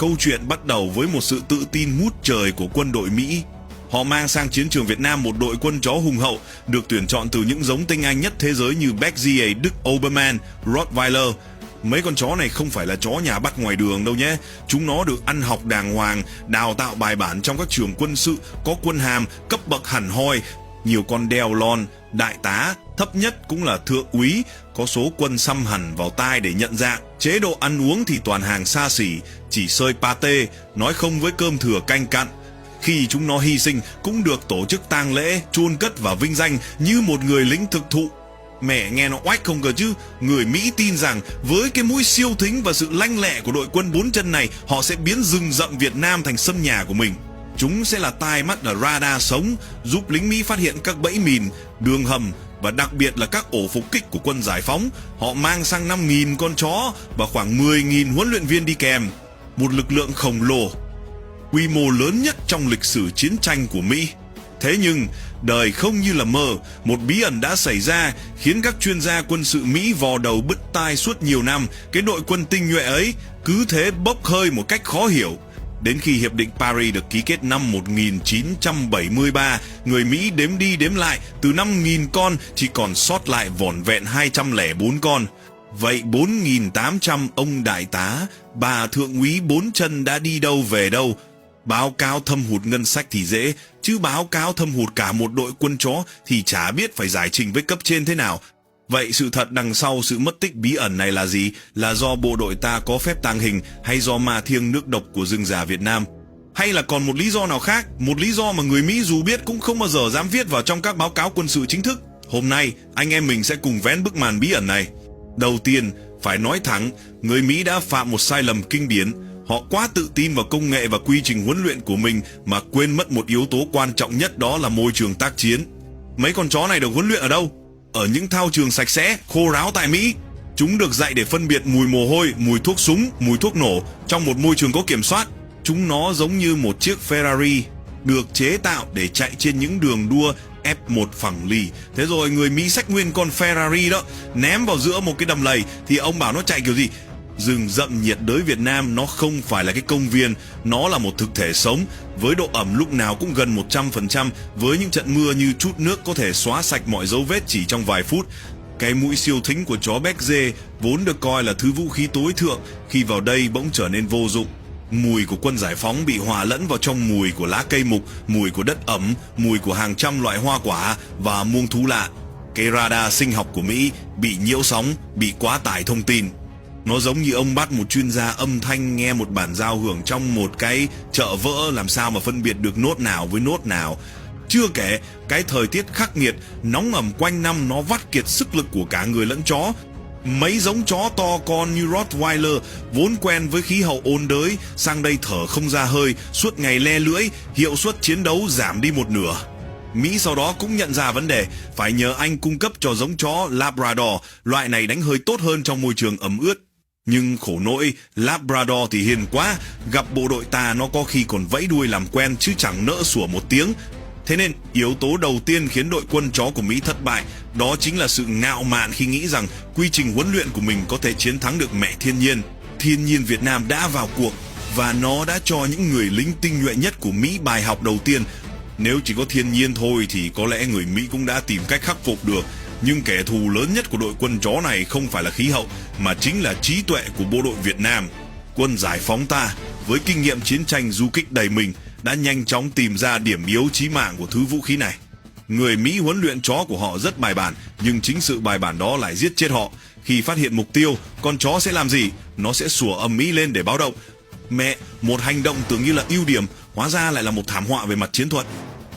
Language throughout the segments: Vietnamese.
câu chuyện bắt đầu với một sự tự tin ngút trời của quân đội Mỹ. Họ mang sang chiến trường Việt Nam một đội quân chó hùng hậu, được tuyển chọn từ những giống tinh anh nhất thế giới như Berkshire, Đức Oberman, Rottweiler. Mấy con chó này không phải là chó nhà bắt ngoài đường đâu nhé. Chúng nó được ăn học đàng hoàng, đào tạo bài bản trong các trường quân sự, có quân hàm, cấp bậc hẳn hoi. Nhiều con đeo lon, đại tá, thấp nhất cũng là thượng úy, có số quân xăm hẳn vào tai để nhận dạng. Chế độ ăn uống thì toàn hàng xa xỉ, chỉ xơi pate, nói không với cơm thừa canh cặn. Khi chúng nó hy sinh cũng được tổ chức tang lễ, chôn cất và vinh danh như một người lính thực thụ. Mẹ nghe nó oách không cơ chứ. Người Mỹ tin rằng với cái mũi siêu thính và sự lanh lẹ của đội quân 4 chân này, họ sẽ biến rừng rậm Việt Nam thành sân nhà của mình. Chúng sẽ là tai mắt và radar sống, giúp lính Mỹ phát hiện các bẫy mìn, đường hầm và đặc biệt là các ổ phục kích của quân giải phóng. Họ mang sang 5.000 con chó và khoảng 10.000 huấn luyện viên đi kèm. Một lực lượng khổng lồ, quy mô lớn nhất trong lịch sử chiến tranh của Mỹ. Thế nhưng, đời không như là mơ, một bí ẩn đã xảy ra khiến các chuyên gia quân sự Mỹ vò đầu bứt tai suốt nhiều năm. Cái đội quân tinh nhuệ ấy cứ thế bốc hơi một cách khó hiểu. Đến khi Hiệp định Paris được ký kết năm 1973, người Mỹ đếm đi đếm lại, từ 5.000 con chỉ còn sót lại vỏn vẹn 204 con. Vậy 4.800 ông đại tá, bà thượng úy 4 chân đã đi đâu về đâu? Báo cáo thâm hụt ngân sách thì dễ, chứ báo cáo thâm hụt cả một đội quân chó thì chả biết phải giải trình với cấp trên thế nào. Vậy sự thật đằng sau sự mất tích bí ẩn này là gì? Là do bộ đội ta có phép tàng hình, hay do ma thiêng nước độc của rừng già Việt Nam? Hay là còn một lý do nào khác? Một lý do mà người Mỹ dù biết cũng không bao giờ dám viết vào trong các báo cáo quân sự chính thức. Hôm nay, anh em mình sẽ cùng vén bức màn bí ẩn này. Đầu tiên, phải nói thẳng, người Mỹ đã phạm một sai lầm kinh điển. Họ quá tự tin vào công nghệ và quy trình huấn luyện của mình mà quên mất một yếu tố quan trọng nhất, đó là môi trường tác chiến. Mấy con chó này được huấn luyện ở đâu? Ở những thao trường sạch sẽ, khô ráo tại Mỹ. Chúng được dạy để phân biệt mùi mồ hôi, mùi thuốc súng, mùi thuốc nổ trong một môi trường có kiểm soát. Chúng nó giống như một chiếc Ferrari được chế tạo để chạy trên những đường đua F1 phẳng lì. Thế rồi người Mỹ xách nguyên con Ferrari đó, ném vào giữa một cái đầm lầy, thì ông bảo nó chạy kiểu gì? Rừng rậm nhiệt đới Việt Nam nó không phải là cái công viên, nó là một thực thể sống, với độ ẩm lúc nào cũng gần 100%, với những trận mưa như trút nước có thể xóa sạch mọi dấu vết chỉ trong vài phút. Cái mũi siêu thính của chó Berkshire vốn được coi là thứ vũ khí tối thượng, khi vào đây bỗng trở nên vô dụng. Mùi của quân giải phóng bị hòa lẫn vào trong mùi của lá cây mục, mùi của đất ẩm, mùi của hàng trăm loại hoa quả và muông thú lạ. Cái radar sinh học của Mỹ bị nhiễu sóng, bị quá tải thông tin. Nó giống như ông bắt một chuyên gia âm thanh nghe một bản giao hưởng trong một cái chợ vỡ, làm sao mà phân biệt được nốt nào với nốt nào. Chưa kể, cái thời tiết khắc nghiệt, nóng ẩm quanh năm nó vắt kiệt sức lực của cả người lẫn chó. Mấy giống chó to con như Rottweiler vốn quen với khí hậu ôn đới, sang đây thở không ra hơi, suốt ngày le lưỡi, hiệu suất chiến đấu giảm đi một nửa. Mỹ sau đó cũng nhận ra vấn đề, phải nhờ Anh cung cấp cho giống chó Labrador, loại này đánh hơi tốt hơn trong môi trường ẩm ướt. Nhưng khổ nỗi, Labrador thì hiền quá, gặp bộ đội ta nó có khi còn vẫy đuôi làm quen chứ chẳng nỡ sủa một tiếng. Thế nên yếu tố đầu tiên khiến đội quân chó của Mỹ thất bại, đó chính là sự ngạo mạn khi nghĩ rằng quy trình huấn luyện của mình có thể chiến thắng được mẹ thiên nhiên. Thiên nhiên Việt Nam đã vào cuộc và nó đã cho những người lính tinh nhuệ nhất của Mỹ bài học đầu tiên. Nếu chỉ có thiên nhiên thôi thì có lẽ người Mỹ cũng đã tìm cách khắc phục được. Nhưng kẻ thù lớn nhất của đội quân chó này không phải là khí hậu, mà chính là trí tuệ của bộ đội Việt Nam. Quân giải phóng ta, với kinh nghiệm chiến tranh du kích đầy mình, đã nhanh chóng tìm ra điểm yếu chí mạng của thứ vũ khí này. Người Mỹ huấn luyện chó của họ rất bài bản, nhưng chính sự bài bản đó lại giết chết họ. Khi phát hiện mục tiêu, con chó sẽ làm gì? Nó sẽ sủa ầm ĩ lên để báo động. Mẹ, một hành động tưởng như là ưu điểm, hóa ra lại là một thảm họa về mặt chiến thuật.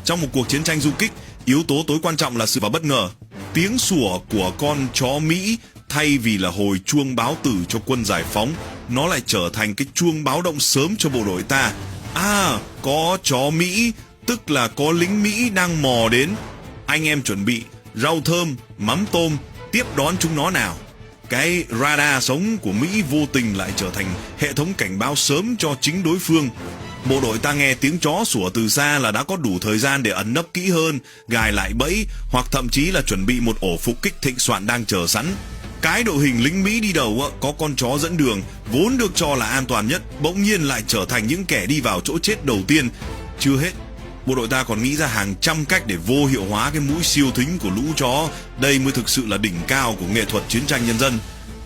Trong một cuộc chiến tranh du kích, yếu tố tối quan trọng là sự bất ngờ. Tiếng sủa của con chó Mỹ thay vì là hồi chuông báo tử cho quân giải phóng, nó lại trở thành cái chuông báo động sớm cho bộ đội ta. À, có chó Mỹ, tức là có lính Mỹ đang mò đến. Anh em chuẩn bị rau thơm, mắm tôm, tiếp đón chúng nó nào. Cái radar sống của Mỹ vô tình lại trở thành hệ thống cảnh báo sớm cho chính đối phương. Bộ đội ta nghe tiếng chó sủa từ xa là đã có đủ thời gian để ẩn nấp kỹ hơn, gài lại bẫy, hoặc thậm chí là chuẩn bị một ổ phục kích thịnh soạn đang chờ sẵn. Cái đội hình lính Mỹ đi đầu có con chó dẫn đường, vốn được cho là an toàn nhất, bỗng nhiên lại trở thành những kẻ đi vào chỗ chết đầu tiên. Chưa hết, bộ đội ta còn nghĩ ra hàng trăm cách để vô hiệu hóa cái mũi siêu thính của lũ chó. Đây mới thực sự là đỉnh cao của nghệ thuật chiến tranh nhân dân.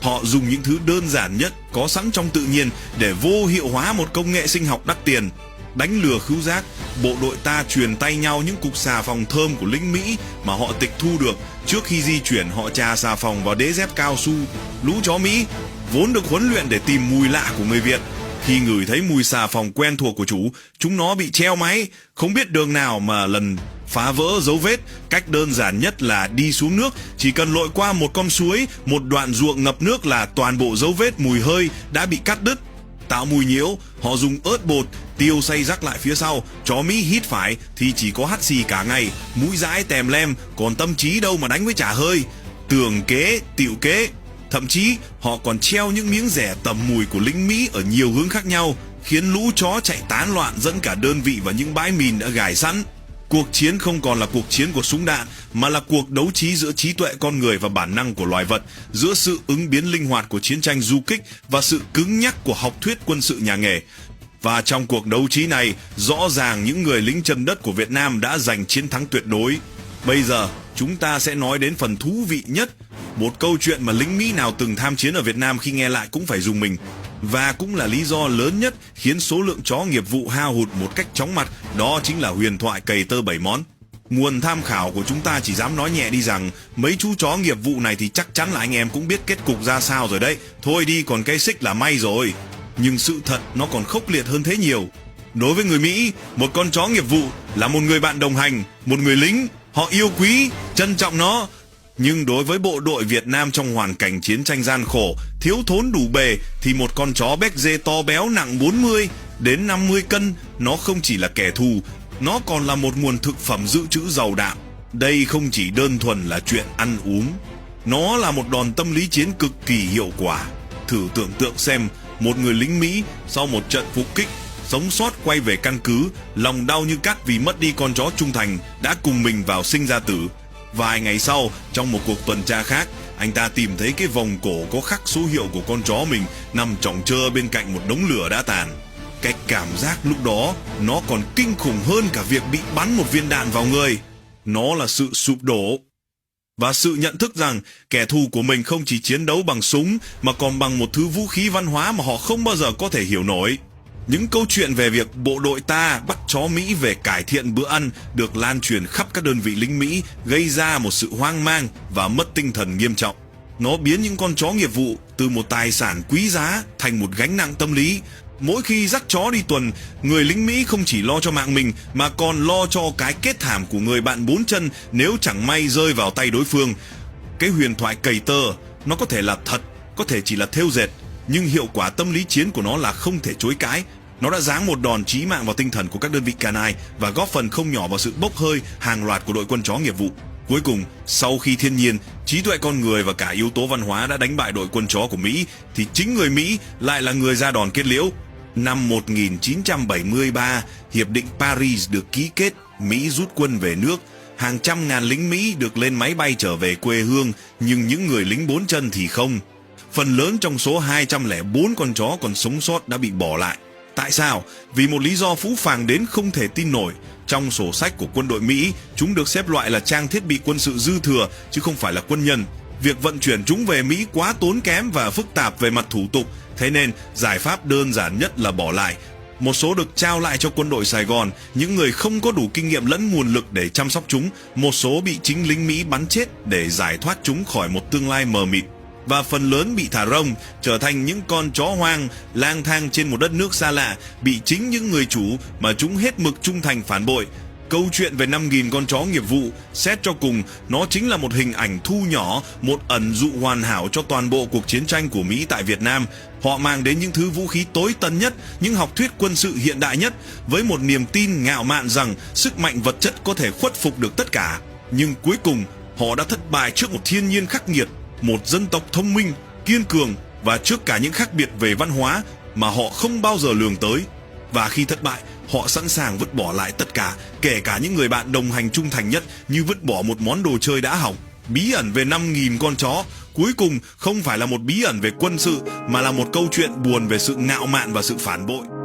Họ dùng những thứ đơn giản nhất có sẵn trong tự nhiên để vô hiệu hóa một công nghệ sinh học đắt tiền. Đánh lừa khứu giác, bộ đội ta truyền tay nhau những cục xà phòng thơm của lính Mỹ mà họ tịch thu được. Trước khi di chuyển, họ chà xà phòng vào đế dép cao su. Lũ chó Mỹ vốn được huấn luyện để tìm mùi lạ của người Việt. Khi ngửi thấy mùi xà phòng quen thuộc của chủ, chúng nó bị treo máy, không biết đường nào mà lần phá vỡ dấu vết. Cách đơn giản nhất là đi xuống nước, chỉ cần lội qua một con suối, một đoạn ruộng ngập nước là toàn bộ dấu vết mùi hơi đã bị cắt đứt. Tạo mùi nhiễu, họ dùng ớt bột tiêu xay rắc lại phía sau. Chó Mỹ hít phải thì chỉ có hắt xì cả ngày, mũi dãi tèm lem, còn tâm trí đâu mà đánh với chả hơi. Tường kế, tựu kế. Thậm chí họ còn treo những miếng rẻ tầm mùi của lính Mỹ ở nhiều hướng khác nhau, khiến lũ chó chạy tán loạn dẫn cả đơn vị vào những bãi mìn đã gài sẵn. Cuộc chiến không còn là cuộc chiến của súng đạn, mà là cuộc đấu trí giữa trí tuệ con người và bản năng của loài vật, giữa sự ứng biến linh hoạt của chiến tranh du kích và sự cứng nhắc của học thuyết quân sự nhà nghề. Và trong cuộc đấu trí này, rõ ràng những người lính chân đất của Việt Nam đã giành chiến thắng tuyệt đối. Bây giờ, chúng ta sẽ nói đến phần thú vị nhất, một câu chuyện mà lính Mỹ nào từng tham chiến ở Việt Nam khi nghe lại cũng phải rùng mình. Và cũng là lý do lớn nhất khiến số lượng chó nghiệp vụ hao hụt một cách chóng mặt, đó chính là huyền thoại cầy tơ 7 món. Nguồn tham khảo của chúng ta chỉ dám nói nhẹ đi rằng mấy chú chó nghiệp vụ này thì chắc chắn là anh em cũng biết kết cục ra sao rồi đấy. Thôi đi, còn cây xích là may rồi. Nhưng sự thật nó còn khốc liệt hơn thế nhiều. Đối với người Mỹ, một con chó nghiệp vụ là một người bạn đồng hành, một người lính. Họ yêu quý, trân trọng nó. Nhưng đối với bộ đội Việt Nam trong hoàn cảnh chiến tranh gian khổ, thiếu thốn đủ bề, thì một con chó béc dê to béo nặng 40 đến 50 cân, nó không chỉ là kẻ thù, nó còn là một nguồn thực phẩm dự trữ giàu đạm. Đây không chỉ đơn thuần là chuyện ăn uống, nó là một đòn tâm lý chiến cực kỳ hiệu quả. Thử tưởng tượng xem, một người lính Mỹ sau một trận phục kích, sống sót quay về căn cứ, lòng đau như cắt vì mất đi con chó trung thành đã cùng mình vào sinh ra tử. Vài ngày sau, trong một cuộc tuần tra khác, anh ta tìm thấy cái vòng cổ có khắc số hiệu của con chó mình nằm chỏng chơ bên cạnh một đống lửa đã tàn. Cái cảm giác lúc đó nó còn kinh khủng hơn cả việc bị bắn một viên đạn vào người. Nó là sự sụp đổ và sự nhận thức rằng kẻ thù của mình không chỉ chiến đấu bằng súng mà còn bằng một thứ vũ khí văn hóa mà họ không bao giờ có thể hiểu nổi. Những câu chuyện về việc bộ đội ta bắt chó Mỹ về cải thiện bữa ăn được lan truyền khắp các đơn vị lính Mỹ, gây ra một sự hoang mang và mất tinh thần nghiêm trọng. Nó biến những con chó nghiệp vụ từ một tài sản quý giá thành một gánh nặng tâm lý. Mỗi khi dắt chó đi tuần, người lính Mỹ không chỉ lo cho mạng mình mà còn lo cho cái kết thảm của người bạn bốn chân nếu chẳng may rơi vào tay đối phương. Cái huyền thoại cầy tơ, nó có thể là thật, có thể chỉ là thêu dệt, nhưng hiệu quả tâm lý chiến của nó là không thể chối cãi. Nó đã giáng một đòn chí mạng vào tinh thần của các đơn vị canine và góp phần không nhỏ vào sự bốc hơi hàng loạt của đội quân chó nghiệp vụ. Cuối cùng, sau khi thiên nhiên, trí tuệ con người và cả yếu tố văn hóa đã đánh bại đội quân chó của Mỹ, thì chính người Mỹ lại là người ra đòn kết liễu. Năm 1973, Hiệp định Paris được ký kết, Mỹ rút quân về nước. Hàng trăm ngàn lính Mỹ được lên máy bay trở về quê hương, nhưng những người lính bốn chân thì không. Phần lớn trong số 204 con chó còn sống sót đã bị bỏ lại. Tại sao? Vì một lý do phũ phàng đến không thể tin nổi. Trong sổ sách của quân đội Mỹ, chúng được xếp loại là trang thiết bị quân sự dư thừa, chứ không phải là quân nhân. Việc vận chuyển chúng về Mỹ quá tốn kém và phức tạp về mặt thủ tục, thế nên giải pháp đơn giản nhất là bỏ lại. Một số được trao lại cho quân đội Sài Gòn, những người không có đủ kinh nghiệm lẫn nguồn lực để chăm sóc chúng. Một số bị chính lính Mỹ bắn chết để giải thoát chúng khỏi một tương lai mờ mịt. Và phần lớn bị thả rông, trở thành những con chó hoang lang thang trên một đất nước xa lạ, bị chính những người chủ mà chúng hết mực trung thành phản bội. Câu chuyện về 5.000 con chó nghiệp vụ, xét cho cùng, nó chính là một hình ảnh thu nhỏ, một ẩn dụ hoàn hảo cho toàn bộ cuộc chiến tranh của Mỹ tại Việt Nam. Họ mang đến những thứ vũ khí tối tân nhất, những học thuyết quân sự hiện đại nhất, với một niềm tin ngạo mạn rằng sức mạnh vật chất có thể khuất phục được tất cả. Nhưng cuối cùng, họ đã thất bại trước một thiên nhiên khắc nghiệt, một dân tộc thông minh, kiên cường và trước cả những khác biệt về văn hóa mà họ không bao giờ lường tới. Và khi thất bại, họ sẵn sàng vứt bỏ lại tất cả, kể cả những người bạn đồng hành trung thành nhất, như vứt bỏ một món đồ chơi đã hỏng. Bí ẩn về 5.000 con chó cuối cùng không phải là một bí ẩn về quân sự, mà là một câu chuyện buồn về sự ngạo mạn và sự phản bội.